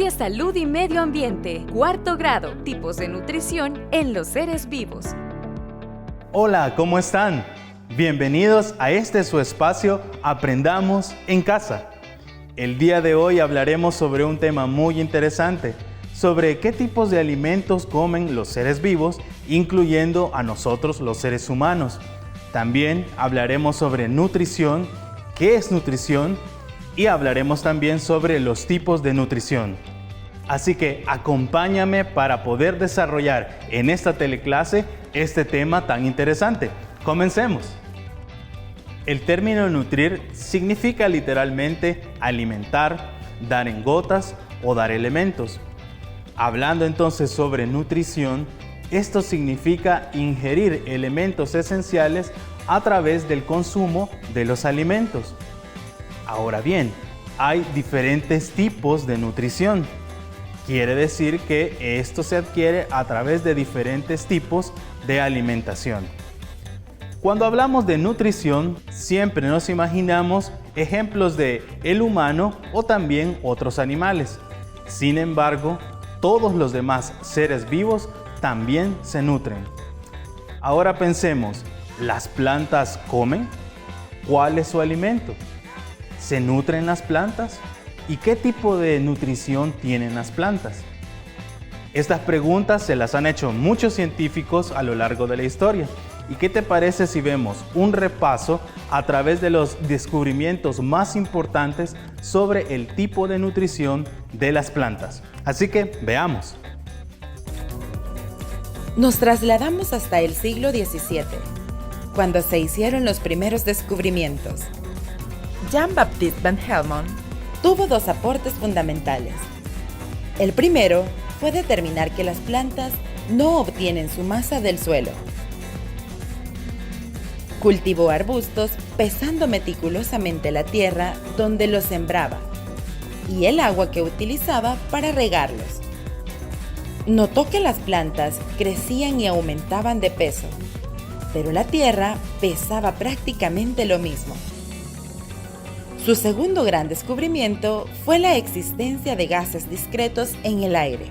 Historia, salud y medio ambiente. Cuarto grado. Tipos de nutrición en los seres vivos. Hola, ¿cómo están? Bienvenidos a este su espacio Aprendamos en Casa. El día de hoy hablaremos sobre un tema muy interesante, sobre qué tipos de alimentos comen los seres vivos, incluyendo a nosotros los seres humanos. También hablaremos sobre nutrición, qué es nutrición, y hablaremos también sobre los tipos de nutrición. Así que acompáñame para poder desarrollar en esta teleclase este tema tan interesante. Comencemos. El término nutrir significa literalmente alimentar, dar en gotas o dar elementos. Hablando entonces sobre nutrición, esto significa ingerir elementos esenciales a través del consumo de los alimentos. Ahora bien, hay diferentes tipos de nutrición. Quiere decir que esto se adquiere a través de diferentes tipos de alimentación. Cuando hablamos de nutrición, siempre nos imaginamos ejemplos de el humano o también otros animales. Sin embargo, todos los demás seres vivos también se nutren. Ahora pensemos, ¿las plantas comen? ¿Cuál es su alimento? ¿Se nutren las plantas? ¿Y qué tipo de nutrición tienen las plantas? Estas preguntas se las han hecho muchos científicos a lo largo de la historia. ¿Y qué te parece si vemos un repaso a través de los descubrimientos más importantes sobre el tipo de nutrición de las plantas? Así que veamos. Nos trasladamos hasta el siglo XVII, cuando se hicieron los primeros descubrimientos. Jean-Baptiste Van Helmont tuvo dos aportes fundamentales. El primero fue determinar que las plantas no obtienen su masa del suelo. Cultivó arbustos pesando meticulosamente la tierra donde los sembraba y el agua que utilizaba para regarlos. Notó que las plantas crecían y aumentaban de peso, pero la tierra pesaba prácticamente lo mismo. Su segundo gran descubrimiento fue la existencia de gases discretos en el aire,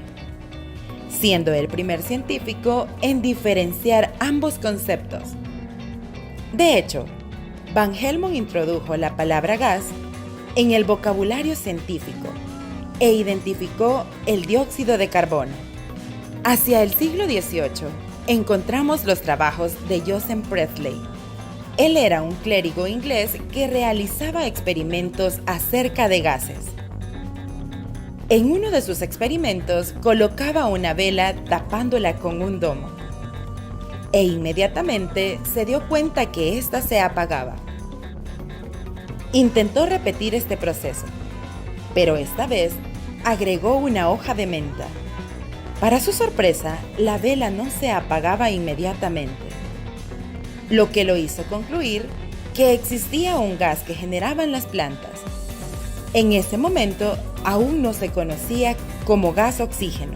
siendo el primer científico en diferenciar ambos conceptos. De hecho, Van Helmont introdujo la palabra gas en el vocabulario científico e identificó el dióxido de carbono. Hacia el siglo XVIII encontramos los trabajos de Joseph Priestley. Él era un clérigo inglés que realizaba experimentos acerca de gases. En uno de sus experimentos colocaba una vela tapándola con un domo e inmediatamente se dio cuenta que ésta se apagaba. Intentó repetir este proceso, pero esta vez agregó una hoja de menta. Para su sorpresa, la vela no se apagaba inmediatamente, lo que lo hizo concluir que existía un gas que generaban las plantas. En ese momento aún no se conocía como gas oxígeno.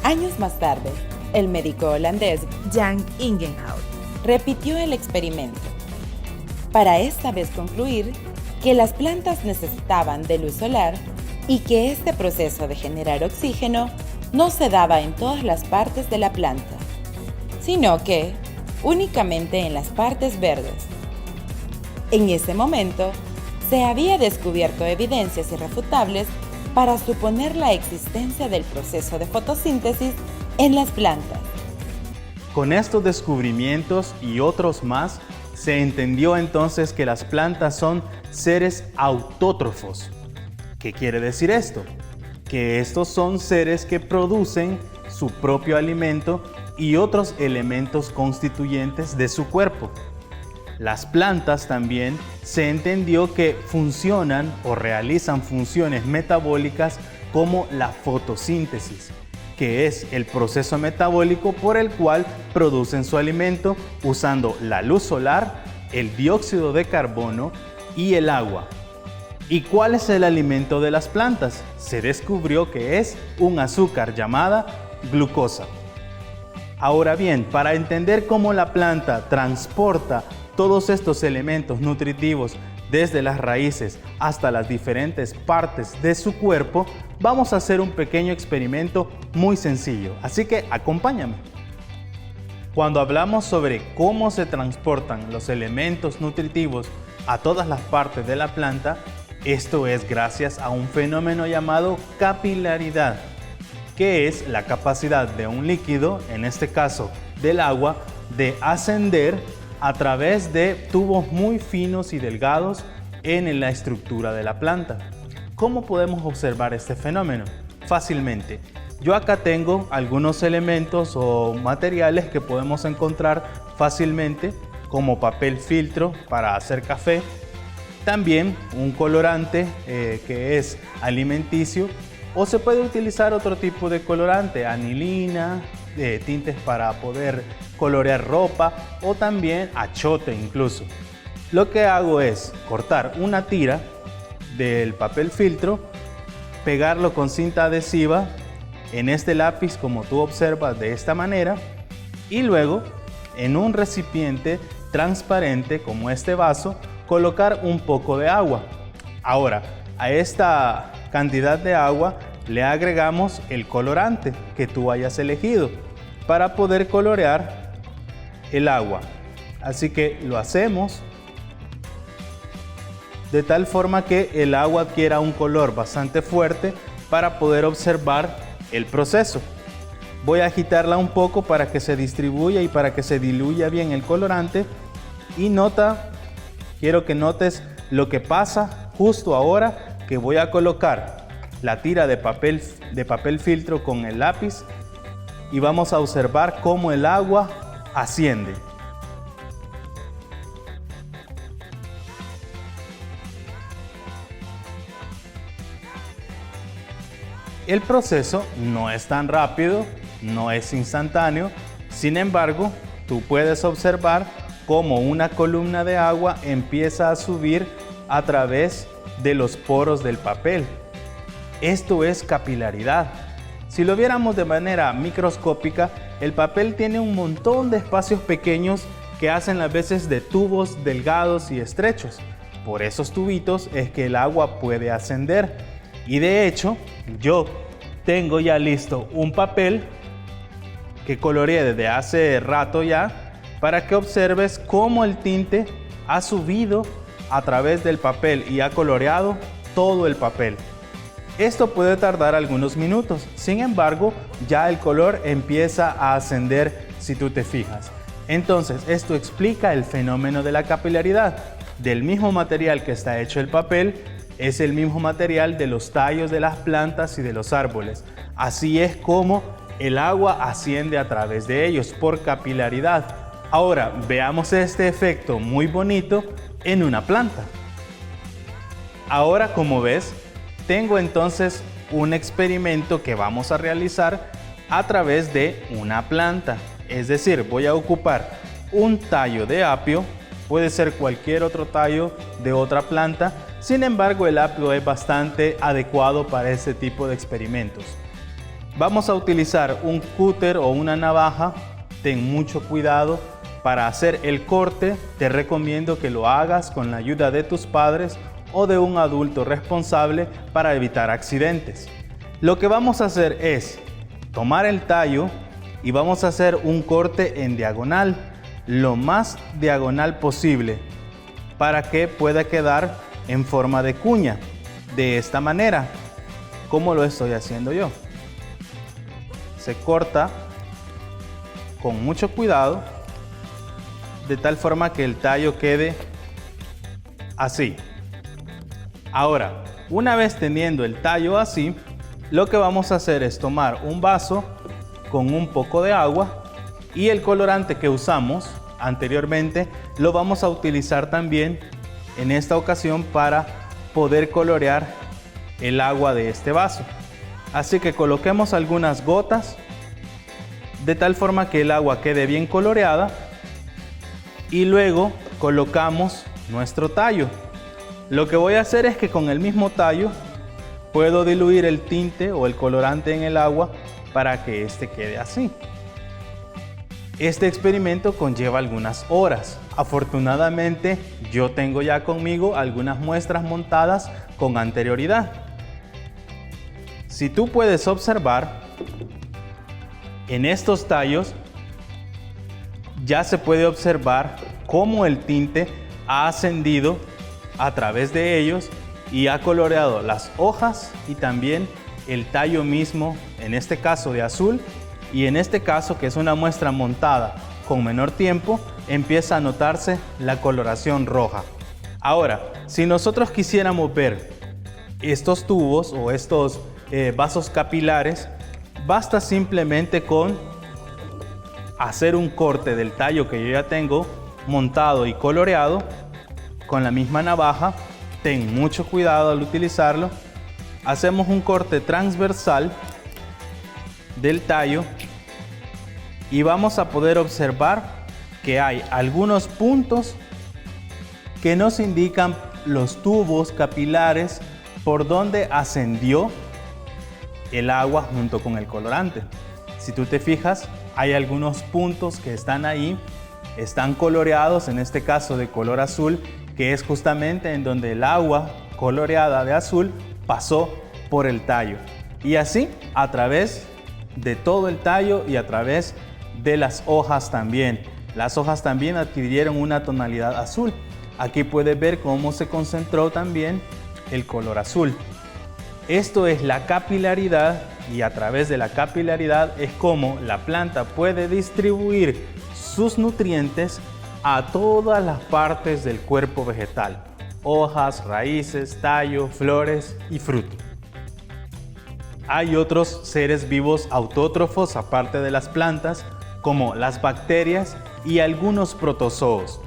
Años más tarde, el médico holandés Jan Ingenhout repitió el experimento, para esta vez concluir que las plantas necesitaban de luz solar y que este proceso de generar oxígeno no se daba en todas las partes de la planta, sino que únicamente en las partes verdes. En ese momento, se había descubierto evidencias irrefutables para suponer la existencia del proceso de fotosíntesis en las plantas. Con estos descubrimientos y otros más, se entendió entonces que las plantas son seres autótrofos. ¿Qué quiere decir esto? Que estos son seres que producen su propio alimento y otros elementos constituyentes de su cuerpo. Las plantas también se entendió que funcionan o realizan funciones metabólicas como la fotosíntesis, que es el proceso metabólico por el cual producen su alimento usando la luz solar, el dióxido de carbono y el agua. ¿Y cuál es el alimento de las plantas? Se descubrió que es un azúcar llamada glucosa. Ahora bien, para entender cómo la planta transporta todos estos elementos nutritivos desde las raíces hasta las diferentes partes de su cuerpo, vamos a hacer un pequeño experimento muy sencillo. Así que acompáñame. Cuando hablamos sobre cómo se transportan los elementos nutritivos a todas las partes de la planta, esto es gracias a un fenómeno llamado capilaridad, que es la capacidad de un líquido, en este caso del agua, de ascender a través de tubos muy finos y delgados en la estructura de la planta. ¿Cómo podemos observar este fenómeno? Fácilmente. Yo acá tengo algunos elementos o materiales que podemos encontrar fácilmente, como papel filtro para hacer café, también un colorante que es alimenticio, o se puede utilizar otro tipo de colorante, anilina, tintes para poder colorear ropa o también achote incluso. Lo que hago es cortar una tira del papel filtro, pegarlo con cinta adhesiva en este lápiz como tú observas de esta manera, y luego en un recipiente transparente como este vaso colocar un poco de agua. Ahora a esta cantidad de agua le agregamos el colorante que tú hayas elegido para poder colorear el agua. Así que lo hacemos de tal forma que el agua adquiera un color bastante fuerte para poder observar el proceso. Voy a agitarla un poco para que se distribuya y para que se diluya bien el colorante, y quiero que notes lo que pasa justo ahora que voy a colocar la tira de papel filtro con el lápiz y vamos a observar cómo el agua asciende. El proceso no es tan rápido, no es instantáneo, sin embargo, tú puedes observar cómo una columna de agua empieza a subir a través de los poros del papel. Esto es capilaridad. Si lo viéramos de manera microscópica, el papel tiene un montón de espacios pequeños que hacen las veces de tubos delgados y estrechos. Por esos tubitos es que el agua puede ascender. Y de hecho, yo tengo ya listo un papel que coloreé desde hace rato ya, para que observes cómo el tinte ha subido a través del papel y ha coloreado todo el papel. Esto puede tardar algunos minutos, sin embargo, ya el color empieza a ascender si tú te fijas. Entonces, esto explica el fenómeno de la capilaridad. Del mismo material que está hecho el papel, es el mismo material de los tallos de las plantas y de los árboles. Así es como el agua asciende a través de ellos, por capilaridad. Ahora, veamos este efecto muy bonito en una planta. Ahora, como ves, tengo entonces un experimento que vamos a realizar a través de una planta. Es decir, voy a ocupar un tallo de apio, puede ser cualquier otro tallo de otra planta. Sin embargo, el apio es bastante adecuado para este tipo de experimentos. Vamos a utilizar un cúter o una navaja. Ten mucho cuidado para hacer el corte. Te recomiendo que lo hagas con la ayuda de tus padres o de un adulto responsable para evitar accidentes. Lo que vamos a hacer es tomar el tallo y vamos a hacer un corte en diagonal, lo más diagonal posible, para que pueda quedar en forma de cuña, de esta manera, como lo estoy haciendo yo. Se corta con mucho cuidado, de tal forma que el tallo quede así. Ahora, una vez teniendo el tallo así, lo que vamos a hacer es tomar un vaso con un poco de agua y el colorante que usamos anteriormente lo vamos a utilizar también en esta ocasión para poder colorear el agua de este vaso. Así que coloquemos algunas gotas de tal forma que el agua quede bien coloreada y luego colocamos nuestro tallo. Lo que voy a hacer es que con el mismo tallo puedo diluir el tinte o el colorante en el agua para que este quede así. Este experimento conlleva algunas horas. Afortunadamente, yo tengo ya conmigo algunas muestras montadas con anterioridad. Si tú puedes observar, en estos tallos ya se puede observar cómo el tinte ha ascendido a través de ellos y ha coloreado las hojas y también el tallo mismo, en este caso de azul, y en este caso, que es una muestra montada con menor tiempo, empieza a notarse la coloración roja. Ahora, si nosotros quisiéramos ver estos tubos o estos vasos capilares, basta simplemente con hacer un corte del tallo que yo ya tengo montado y coloreado con la misma navaja. Ten mucho cuidado al utilizarlo. Hacemos un corte transversal del tallo y vamos a poder observar que hay algunos puntos que nos indican los tubos capilares por donde ascendió el agua junto con el colorante. Si tú te fijas, hay algunos puntos que están ahí, están coloreados, en este caso de color azul, que es justamente en donde el agua coloreada de azul pasó por el tallo. Y así a través de todo el tallo y a través de las hojas también. Las hojas también adquirieron una tonalidad azul. Aquí puedes ver cómo se concentró también el color azul. Esto es la capilaridad, y a través de la capilaridad es como la planta puede distribuir sus nutrientes a todas las partes del cuerpo vegetal: hojas, raíces, tallo, flores y fruto. Hay otros seres vivos autótrofos aparte de las plantas, como las bacterias y algunos protozoos.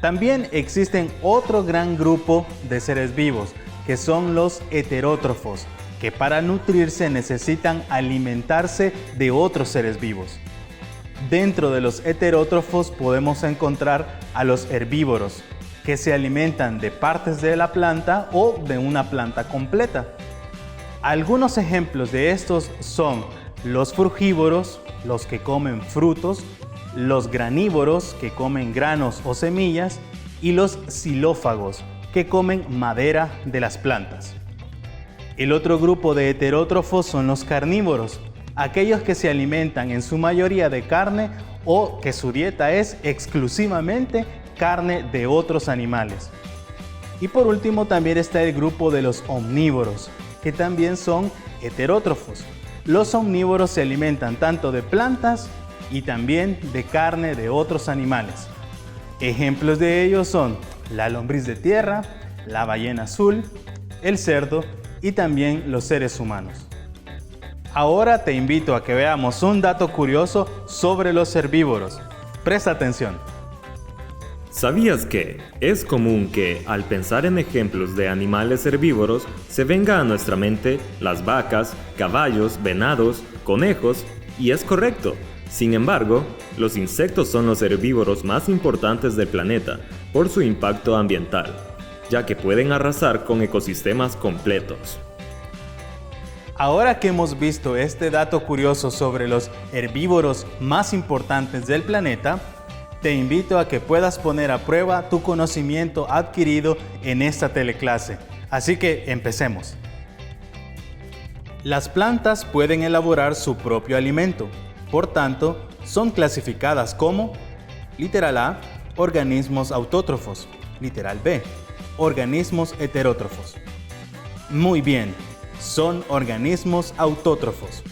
También existen otro gran grupo de seres vivos, que son los heterótrofos, que para nutrirse necesitan alimentarse de otros seres vivos. Dentro de los heterótrofos podemos encontrar a los herbívoros, que se alimentan de partes de la planta o de una planta completa. Algunos ejemplos de estos son los frugívoros, los que comen frutos, los granívoros, que comen granos o semillas, y los xilófagos, que comen madera de las plantas. El otro grupo de heterótrofos son los carnívoros, aquellos que se alimentan en su mayoría de carne o que su dieta es exclusivamente carne de otros animales. Y por último también está el grupo de los omnívoros, que también son heterótrofos. Los omnívoros se alimentan tanto de plantas y también de carne de otros animales. Ejemplos de ellos son la lombriz de tierra, la ballena azul, el cerdo y también los seres humanos. Ahora te invito a que veamos un dato curioso sobre los herbívoros. Presta atención. ¿Sabías que es común que, al pensar en ejemplos de animales herbívoros, se venga a nuestra mente las vacas, caballos, venados, conejos? Y es correcto. Sin embargo, los insectos son los herbívoros más importantes del planeta por su impacto ambiental, ya que pueden arrasar con ecosistemas completos. Ahora que hemos visto este dato curioso sobre los herbívoros más importantes del planeta, te invito a que puedas poner a prueba tu conocimiento adquirido en esta teleclase. Así que empecemos. Las plantas pueden elaborar su propio alimento, por tanto, son clasificadas como: literal A, organismos autótrofos; literal B, organismos heterótrofos. Muy bien, son organismos autótrofos.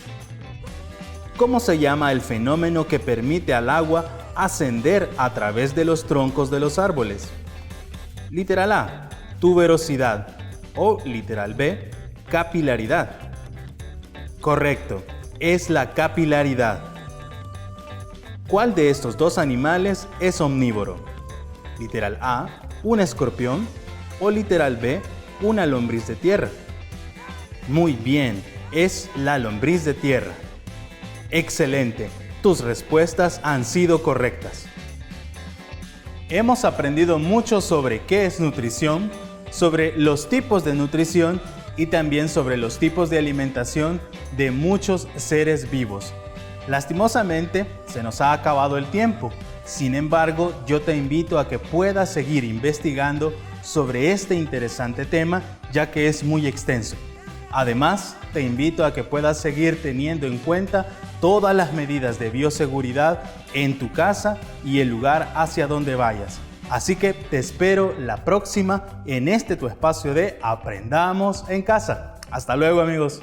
¿Cómo se llama el fenómeno que permite al agua ascender a través de los troncos de los árboles? Literal A, tuberosidad, o literal B, capilaridad. Correcto, es la capilaridad. ¿Cuál de estos dos animales es omnívoro? Literal A, un escorpión, o literal B, una lombriz de tierra. Muy bien, es la lombriz de tierra. Excelente, tus respuestas han sido correctas. Hemos aprendido mucho sobre qué es nutrición, sobre los tipos de nutrición y también sobre los tipos de alimentación de muchos seres vivos. Lastimosamente, se nos ha acabado el tiempo. Sin embargo, yo te invito a que puedas seguir investigando sobre este interesante tema, ya que es muy extenso. Además, te invito a que puedas seguir teniendo en cuenta todas las medidas de bioseguridad en tu casa y el lugar hacia donde vayas. Así que te espero la próxima en este tu espacio de Aprendamos en Casa. Hasta luego, amigos.